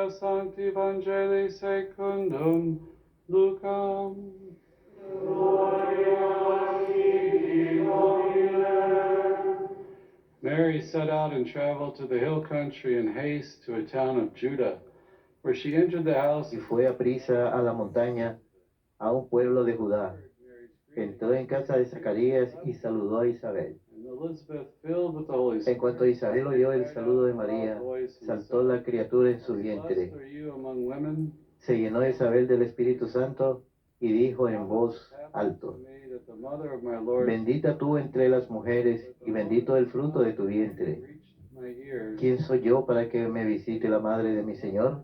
Lectura Sancti Evangelii secundum Lucam. Mary set out and traveled to the hill country in haste to a town of Judah, where she entered the house. Y fue aprisa a la montaña, a un pueblo de Judá. Entró en casa de Zacarías y saludó a Isabel. And Elizabeth, filled with the Holy En Spirit, cuanto Isabel oyó el saludo de María, saltó la criatura en su vientre. Blessed are you among women. Se llenó Isabel del Espíritu Santo y dijo en voz alto: That the mother of my Lord Bendita tú entre las mujeres y bendito el fruto de tu vientre. reached my ears. ¿Quién soy yo para que me visite la madre de mi Señor?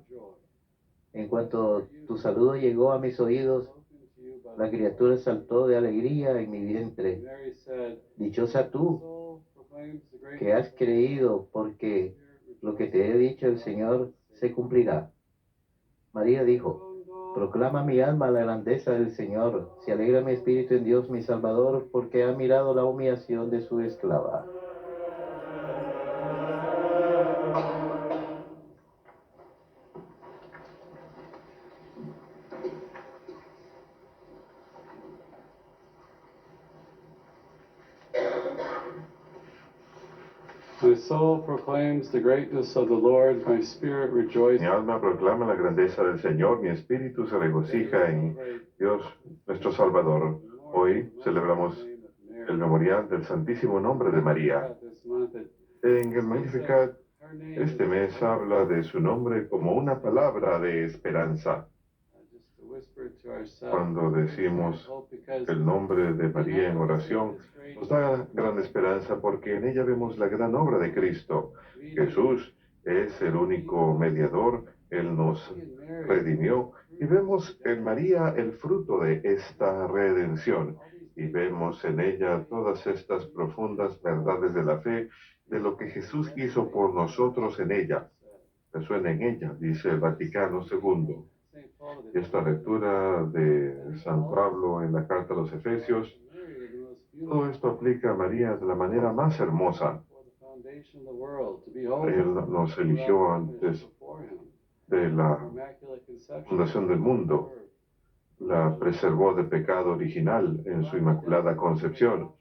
En cuanto tu saludo llegó a mis oídos, la criatura saltó de alegría en mi vientre. Mary said, Dichosa tú, soul proclaims the great que has creído, porque lo que te he dicho el Señor se cumplirá. María dijo: Proclama mi alma la grandeza del Señor. Se alegra mi espíritu en Dios mi Salvador, porque ha mirado la humillación de su esclava. My soul proclaims the greatness of the Lord, my spirit rejoices. Mi alma proclama la grandeza del Señor, mi espíritu se regocija en Dios nuestro Salvador. Hoy celebramos el memorial del Santísimo Nombre de María. En el Magnificat, este mes habla de su nombre como una palabra de esperanza. Cuando decimos el nombre de María en oración, nos da gran esperanza porque en ella vemos la gran obra de Cristo. Jesús es el único mediador, Él nos redimió y vemos en María el fruto de esta redención y vemos en ella todas estas profundas verdades de la fe, de lo que Jesús hizo por nosotros en ella. Resuena en ella, dice el Vaticano II. Esta lectura de San Pablo en la carta a los Efesios, todo esto aplica a María de la manera más hermosa. Él nos eligió antes de la fundación del mundo, la preservó de pecado original en su inmaculada concepción.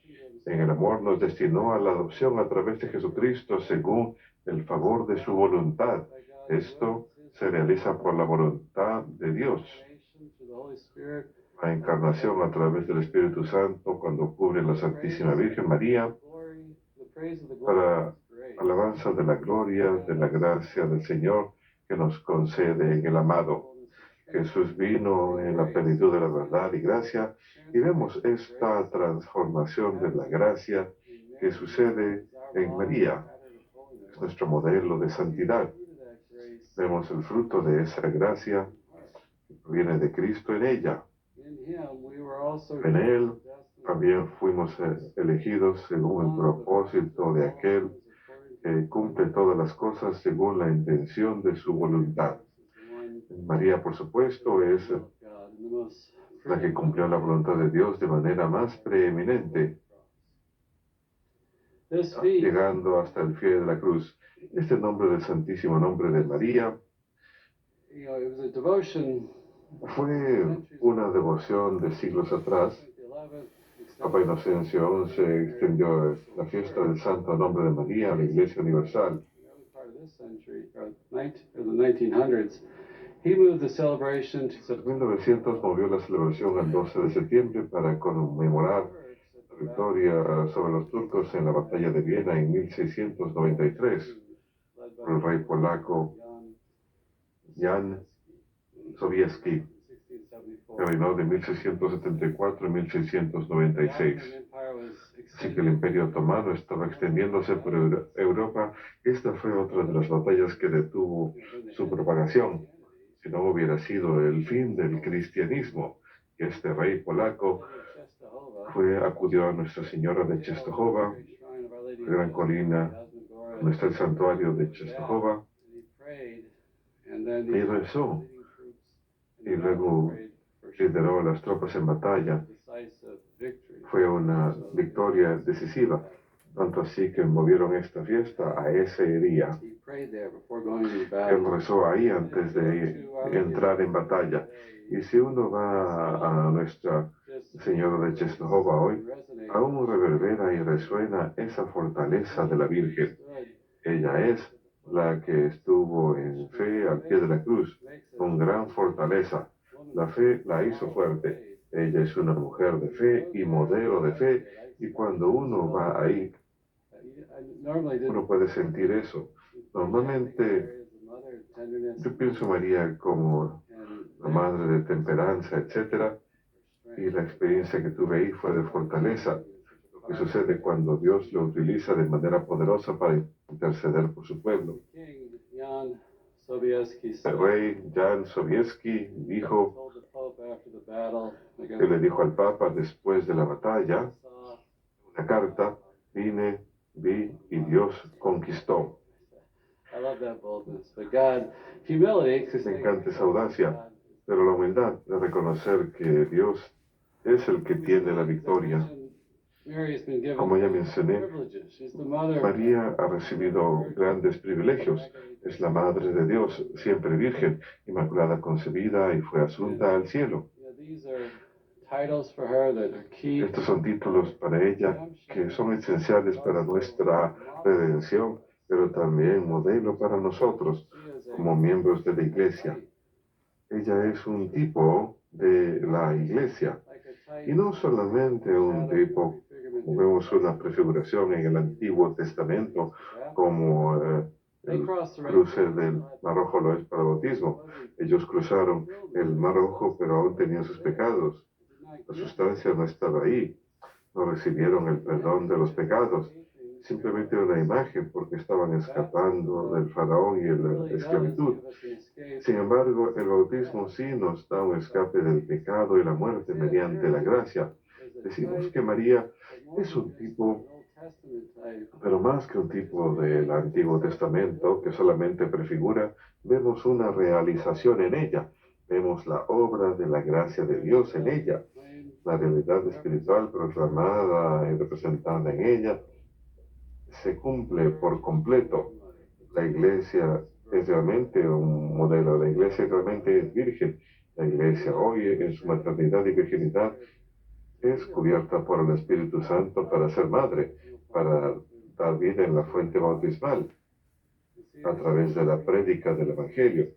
En el amor nos destinó a la adopción a través de Jesucristo según el favor de su voluntad. Esto se realiza por la voluntad de Dios. La encarnación a través del Espíritu Santo cuando cubre la Santísima Virgen María para alabanza de la gloria, de la gracia del Señor que nos concede en el amado. Jesús vino en la plenitud de la verdad y gracia y vemos esta transformación de la gracia que sucede en María. Es nuestro modelo de santidad. Vemos el fruto de esa gracia que proviene de Cristo en ella. En Él también fuimos elegidos según el propósito de aquel que cumple todas las cosas según la intención de su voluntad. María, por supuesto, es la que cumplió la voluntad de Dios de manera más preeminente, llegando hasta el pie de la cruz. Este nombre del Santísimo Nombre de María fue una devoción de siglos atrás. Papa Inocencio XI extendió la fiesta del Santo Nombre de María a la Iglesia Universal. En 1900 movió la celebración al 12 de septiembre para conmemorar la victoria sobre los turcos en la batalla de Viena en 1693 por el rey polaco Jan Sobieski, que reinó de 1674 a 1696. Así que el Imperio Otomano estaba extendiéndose por Europa. Esta fue otra de las batallas que detuvo su propagación. Si no hubiera sido el fin del cristianismo, que este rey polaco acudió a Nuestra Señora de Czestochowa, la gran colina donde está el santuario de Czestochowa, y rezó. Y luego lideró a las tropas en batalla. Fue una victoria decisiva. Tanto así que movieron esta fiesta a ese día. He prayed there before going to the Él battle. rezó ahí antes de entrar en batalla. Y si uno va a Nuestra Señora de Czestochowa hoy, aún reverbera y resuena esa fortaleza de la Virgen. Ella es la que estuvo en fe al pie de la cruz, con gran fortaleza. La fe la hizo fuerte. Ella es una mujer de fe y modelo de fe. Y cuando uno va ahí, uno puede sentir eso. Normalmente yo pienso María como la madre de temperanza, etcétera, y la experiencia que tuve ahí fue de fortaleza. Lo que sucede cuando Dios lo utiliza de manera poderosa para interceder por su pueblo. El rey Jan Sobieski dijo que le dijo al Papa después de la batalla, una carta, vine, vi y Dios conquistó. Me encanta esa audacia, pero la humildad de reconocer que Dios es el que tiene la victoria. Como ya mencioné, María ha recibido grandes privilegios. Es la Madre de Dios, siempre virgen, inmaculada concebida y fue asunta al cielo. Estos son títulos para ella que son esenciales para nuestra redención, pero también modelo para nosotros como miembros de la Iglesia. Ella es un tipo de la Iglesia y no solamente un tipo, como vemos una prefiguración en el Antiguo Testamento, como el cruce del Mar Rojo lo es para el bautismo. Ellos cruzaron el Mar Rojo, pero aún tenían sus pecados. La sustancia no estaba ahí. No recibieron el perdón de los pecados. Simplemente era una imagen porque estaban escapando del faraón y de la esclavitud. Sin embargo, el bautismo sí nos da un escape del pecado y la muerte mediante la gracia. Decimos que María es un tipo, pero más que un tipo del Antiguo Testamento que solamente prefigura, vemos una realización en ella. Vemos la obra de la gracia de Dios en ella, la realidad espiritual proclamada y representada en ella se cumple por completo. La Iglesia es realmente un modelo, la Iglesia realmente es virgen. La Iglesia hoy en su maternidad y virginidad es cubierta por el Espíritu Santo para ser madre, para dar vida en la fuente bautismal, a través de la prédica del Evangelio.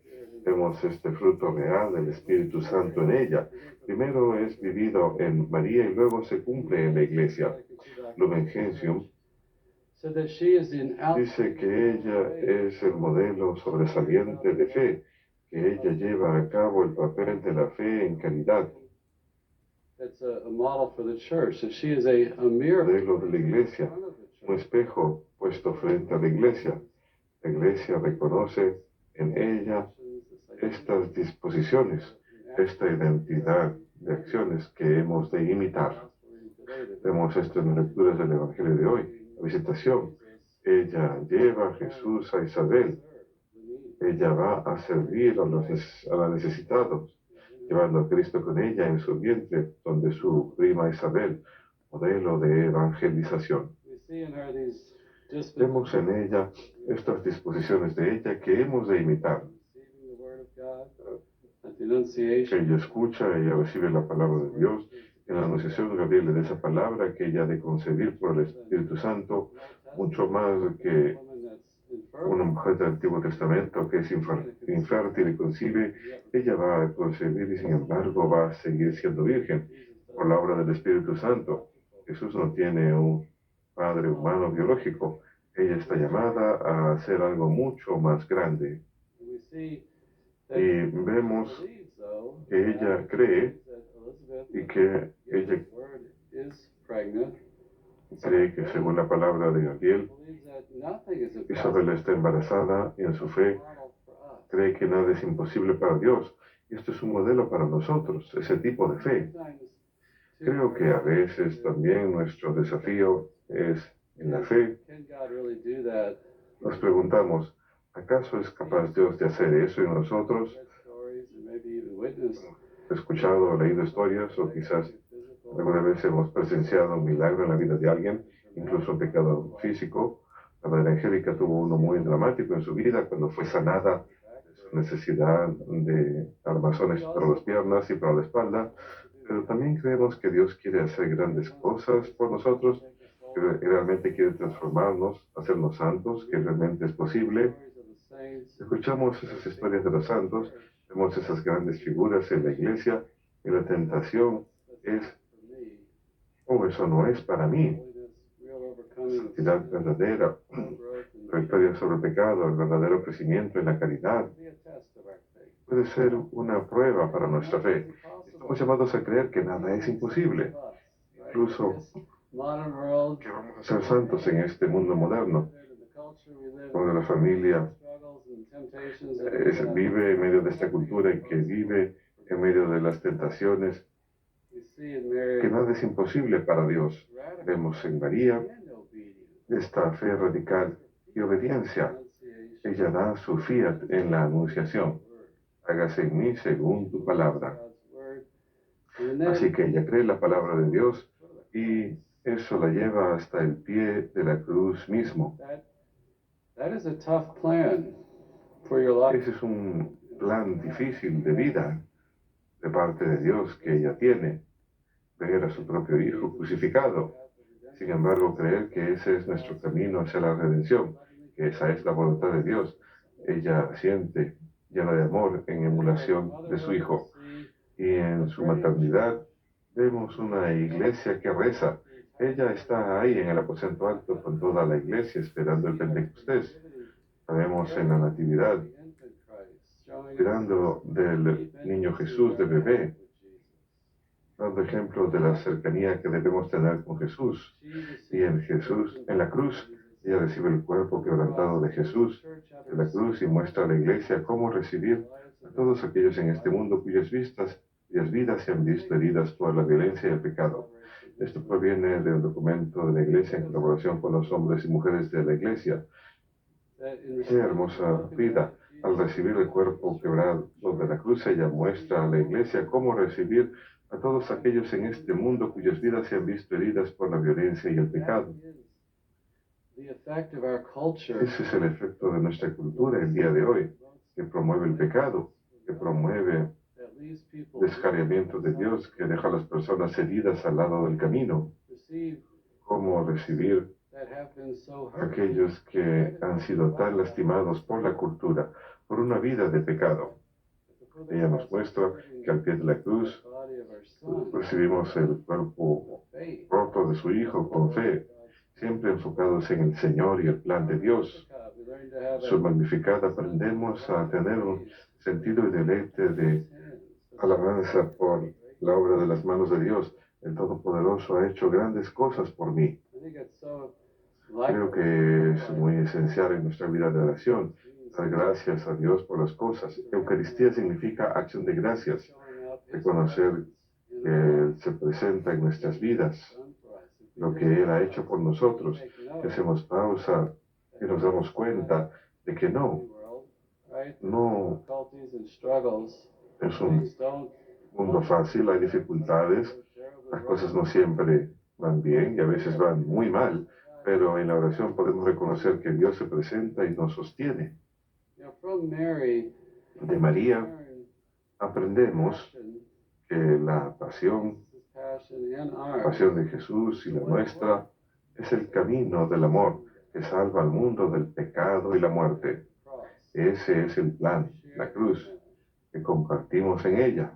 Vemos este fruto real del Espíritu Santo en ella. Primero es vivido en María y luego se cumple en la Iglesia. Lumen Gentium dice que ella es el modelo sobresaliente de fe, que ella lleva a cabo el papel de la fe en caridad. Modelo de la Iglesia, un espejo puesto frente a la Iglesia. La Iglesia reconoce en ella estas disposiciones, esta identidad de acciones que hemos de imitar. Vemos esto en las lecturas del Evangelio de hoy. La visitación. Ella lleva a Jesús a Isabel. Ella va a servir a los necesitados, llevando a Cristo con ella en su vientre, donde su prima Isabel, modelo de evangelización. Vemos en ella estas disposiciones de ella que hemos de imitar. Que ella escucha, ella recibe la palabra de Dios. En la anunciación Gabriel le da esa palabra que ella ha de concebir por el Espíritu Santo, mucho más que una mujer del Antiguo Testamento que es infértil y concibe, ella va a concebir y sin embargo va a seguir siendo virgen por la obra del Espíritu Santo. Jesús no tiene un padre humano biológico. Ella está llamada a hacer algo mucho más grande. Y vemos que ella cree y que ella cree que según la palabra de Gabriel, Isabel está embarazada y en su fe cree que nada es imposible para Dios. Y esto es un modelo para nosotros, ese tipo de fe. Creo que a veces también nuestro desafío es en la fe. Nos preguntamos, ¿acaso es capaz Dios de hacer eso en nosotros? Hemos escuchado o leído historias o quizás alguna vez hemos presenciado un milagro en la vida de alguien incluso un pecado físico. La Madre Angélica tuvo uno muy dramático en su vida cuando fue sanada de su necesidad de armazones para las piernas y para la espalda. Pero también creemos que Dios quiere hacer grandes cosas por nosotros, que realmente quiere transformarnos, hacernos santos, que realmente es posible. Escuchamos esas historias de los santos, vemos esas grandes figuras en la iglesia y la tentación es, oh, eso no es para mí. La santidad verdadera, la victoria sobre el pecado, el verdadero crecimiento en la caridad, puede ser una prueba para nuestra fe. Estamos llamados a creer que nada es imposible, incluso que vamos a ser santos en este mundo moderno, donde la familia vive en medio de esta cultura y que vive en medio de las tentaciones, que nada es imposible para Dios. Vemos en María esta fe radical y obediencia. Ella da su fiat en la anunciación. Hágase en mí según tu palabra. Así que ella cree la palabra de Dios y eso la lleva hasta el pie de la cruz mismo. Ese es un plan difícil de vida de parte de Dios que ella tiene, ver a su propio Hijo crucificado. Sin embargo, creer que ese es nuestro camino hacia la redención, que esa es la voluntad de Dios. Ella siente llena de amor en emulación de su Hijo. Y en su maternidad vemos una iglesia que reza. Ella está ahí en el aposento alto con toda la iglesia esperando el Pentecostés. La vemos en la Natividad, esperando del niño Jesús de bebé, dando ejemplo de la cercanía que debemos tener con Jesús. Y en Jesús, en la cruz, ella recibe el cuerpo quebrantado de Jesús de la cruz y muestra a la iglesia cómo recibir a todos aquellos en este mundo cuyas vidas se han visto heridas por la violencia y el pecado. Esto proviene de un documento de la iglesia en colaboración con los hombres y mujeres de la iglesia. Qué hermosa vida. Al recibir el cuerpo quebrado de la cruz, ella muestra a la iglesia cómo recibir a todos aquellos en este mundo cuyas vidas se han visto heridas por la violencia y el pecado. Ese es el efecto de nuestra cultura el día de hoy, que promueve el pecado, que promueve el descarriamiento de Dios, que deja a las personas heridas al lado del camino. Cómo recibir a aquellos que han sido tan lastimados por la cultura, por una vida de pecado. Ella nos muestra que al pie de la cruz recibimos el cuerpo roto de su Hijo con fe, siempre enfocados en el Señor y el plan de Dios. Su magnificada aprendemos a tener un sentido y deleite de alabanza por la obra de las manos de Dios. El Todopoderoso ha hecho grandes cosas por mí. Creo que es muy esencial en nuestra vida de oración dar gracias a Dios por las cosas. Eucaristía significa acción de gracias, reconocer que Él se presenta en nuestras vidas, lo que Él ha hecho por nosotros, que hacemos pausa y nos damos cuenta de que no es un mundo fácil, hay dificultades, las cosas no siempre van bien y a veces van muy mal, pero en la oración podemos reconocer que Dios se presenta y nos sostiene. De María aprendemos que la pasión de Jesús y la nuestra es el camino del amor que salva al mundo del pecado y la muerte. Ese es el plan, la cruz, que compartimos en ella.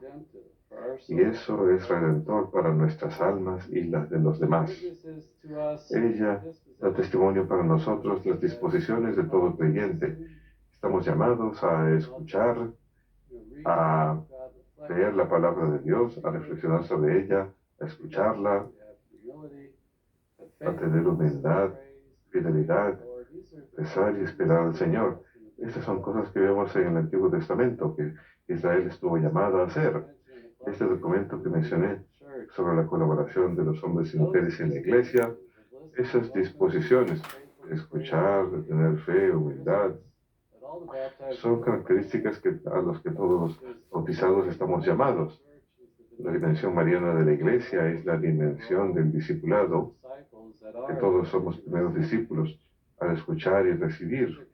Y eso es redentor para nuestras almas y las de los demás. Ella da testimonio para nosotros las disposiciones de todo creyente. Estamos llamados a escuchar, a leer la palabra de Dios, a reflexionar sobre ella, a escucharla, a tener humildad, fidelidad, rezar y esperar al Señor. Estas son cosas que vemos en el Antiguo Testamento que Israel estuvo llamado a hacer. Este documento que mencioné sobre la colaboración de los hombres y mujeres en la iglesia, esas disposiciones de escuchar, de tener fe, humildad, son características a las que todos los bautizados estamos llamados. La dimensión mariana de la iglesia es la dimensión del discipulado, que todos somos primeros discípulos al escuchar y recibir.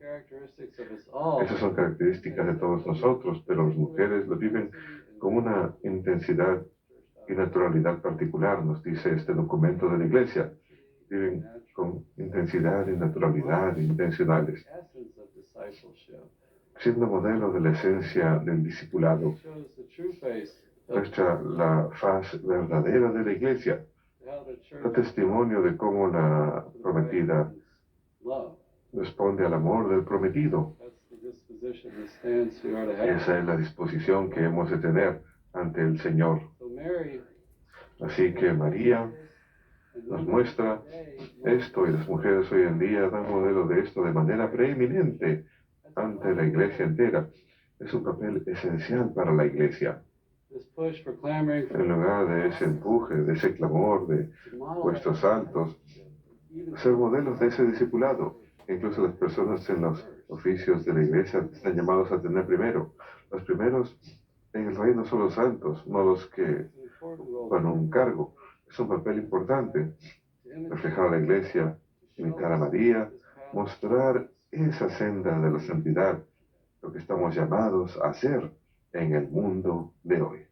Esas son características de todos nosotros, pero las mujeres lo viven con una intensidad y naturalidad particular, nos dice este documento de la Iglesia. Viven con intensidad y naturalidad intencionales, siendo modelo de la esencia del discipulado. Muestra la faz verdadera de la Iglesia, da testimonio de cómo la prometida responde al amor del prometido. Esa es la disposición que hemos de tener ante el Señor. Así que María nos muestra esto, y las mujeres hoy en día dan modelo de esto de manera preeminente ante la Iglesia entera. Es un papel esencial para la Iglesia. En lugar de ese empuje, de ese clamor de vuestros santos, ser modelos de ese discipulado. Incluso las personas en los oficios de la Iglesia están llamados a tener primero. Los primeros en el reino son los santos, no los que ocupan un cargo. Es un papel importante. Reflejar a la Iglesia, imitar a María, mostrar esa senda de la santidad, lo que estamos llamados a hacer en el mundo de hoy.